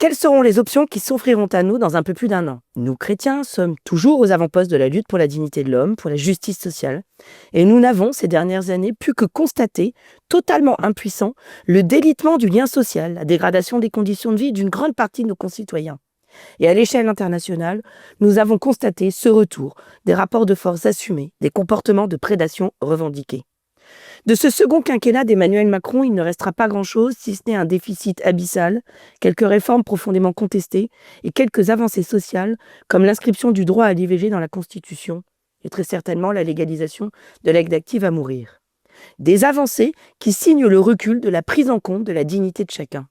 Quelles seront les options qui s'offriront à nous dans un peu plus d'un an? Nous, chrétiens, sommes toujours aux avant-postes de la lutte pour la dignité de l'homme, pour la justice sociale. Et nous n'avons, ces dernières années, pu que constater, totalement impuissants, le délitement du lien social, la dégradation des conditions de vie d'une grande partie de nos concitoyens. Et à l'échelle internationale, nous avons constaté ce retour, des rapports de force assumés, des comportements de prédation revendiqués. De ce second quinquennat d'Emmanuel Macron, il ne restera pas grand-chose, si ce n'est un déficit abyssal, quelques réformes profondément contestées et quelques avancées sociales, comme l'inscription du droit à l'IVG dans la Constitution et très certainement la légalisation de l'aide active à mourir. Des avancées qui signent le recul de la prise en compte de la dignité de chacun.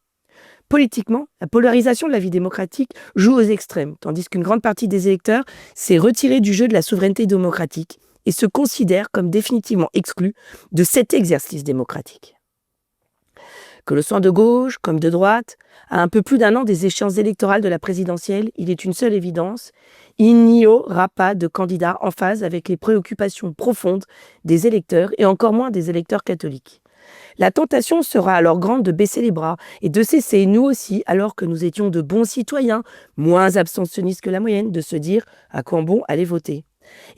Politiquement, la polarisation de la vie démocratique joue aux extrêmes, tandis qu'une grande partie des électeurs s'est retirée du jeu de la souveraineté démocratique et se considère comme définitivement exclu de cet exercice démocratique. Que le soit de gauche comme de droite, à un peu plus d'un an des échéances électorales de la présidentielle, il est une seule évidence, il n'y aura pas de candidat en phase avec les préoccupations profondes des électeurs et encore moins des électeurs catholiques. La tentation sera alors grande de baisser les bras et de cesser, nous aussi, alors que nous étions de bons citoyens, moins abstentionnistes que la moyenne, de se dire à quoi bon aller voter.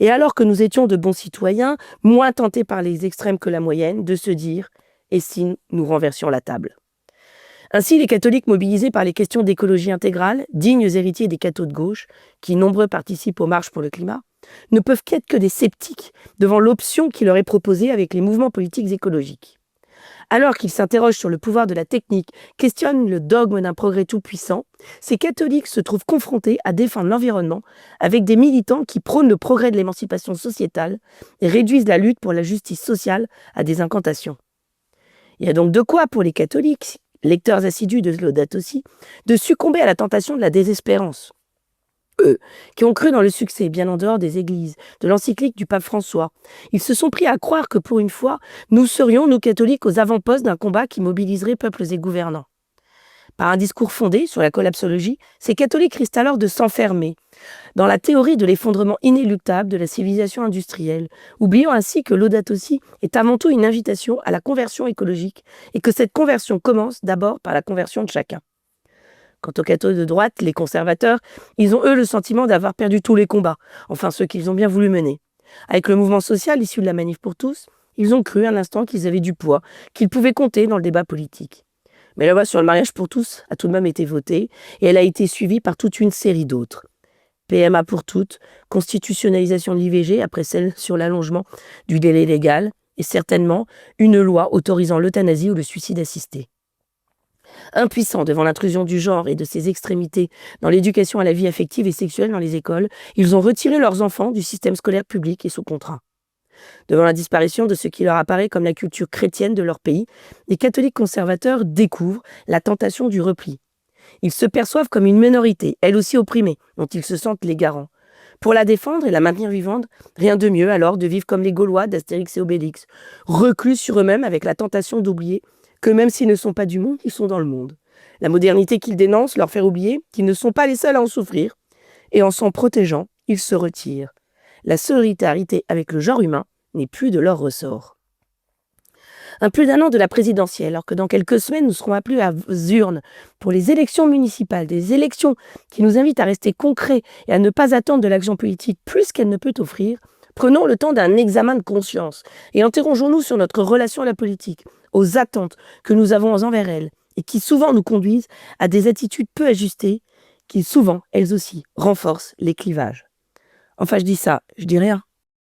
Et alors que nous étions de bons citoyens, moins tentés par les extrêmes que la moyenne, de se dire « et si nous renversions la table ?» Ainsi, les catholiques mobilisés par les questions d'écologie intégrale, dignes héritiers des cathos de gauche, qui nombreux participent aux marches pour le climat, ne peuvent qu'être que des sceptiques devant l'option qui leur est proposée avec les mouvements politiques écologiques. Alors qu'ils s'interrogent sur le pouvoir de la technique, questionnent le dogme d'un progrès tout-puissant, ces catholiques se trouvent confrontés à défendre l'environnement avec des militants qui prônent le progrès de l'émancipation sociétale et réduisent la lutte pour la justice sociale à des incantations. Il y a donc de quoi pour les catholiques, lecteurs assidus de Laudato Si, de succomber à la tentation de la désespérance. Eux, qui ont cru dans le succès bien en dehors des églises, de l'encyclique du pape François, ils se sont pris à croire que pour une fois, nous serions, nous catholiques, aux avant-postes d'un combat qui mobiliserait peuples et gouvernants. Par un discours fondé sur la collapsologie, ces catholiques risquent alors de s'enfermer dans la théorie de l'effondrement inéluctable de la civilisation industrielle, oubliant ainsi que Laudato Si est avant tout une invitation à la conversion écologique et que cette conversion commence d'abord par la conversion de chacun. Quant aux cathos de droite, les conservateurs, ils ont eux le sentiment d'avoir perdu tous les combats, enfin ceux qu'ils ont bien voulu mener. Avec le mouvement social issu de la Manif pour tous, ils ont cru un instant qu'ils avaient du poids, qu'ils pouvaient compter dans le débat politique. Mais la loi sur le mariage pour tous a tout de même été votée et elle a été suivie par toute une série d'autres. PMA pour toutes, constitutionnalisation de l'IVG après celle sur l'allongement du délai légal et certainement une loi autorisant l'euthanasie ou le suicide assisté. Impuissants devant l'intrusion du genre et de ses extrémités dans l'éducation à la vie affective et sexuelle dans les écoles, ils ont retiré leurs enfants du système scolaire public et sous contrat. Devant la disparition de ce qui leur apparaît comme la culture chrétienne de leur pays, les catholiques conservateurs découvrent la tentation du repli. Ils se perçoivent comme une minorité, elle aussi opprimée, dont ils se sentent les garants. Pour la défendre et la maintenir vivante, rien de mieux alors de vivre comme les Gaulois d'Astérix et Obélix, reclus sur eux-mêmes avec la tentation d'oublier que même s'ils ne sont pas du monde, ils sont dans le monde. La modernité qu'ils dénoncent leur fait oublier qu'ils ne sont pas les seuls à en souffrir, et en s'en protégeant, ils se retirent. La solidarité avec le genre humain n'est plus de leur ressort. Un plus d'un an de la présidentielle, alors que dans quelques semaines, nous serons appelés à urnes pour les élections municipales, des élections qui nous invitent à rester concrets et à ne pas attendre de l'action politique plus qu'elle ne peut offrir, prenons le temps d'un examen de conscience et interrogeons-nous sur notre relation à la politique, aux attentes que nous avons envers elle et qui souvent nous conduisent à des attitudes peu ajustées qui souvent, elles aussi, renforcent les clivages. Enfin, je dis ça, je dis rien.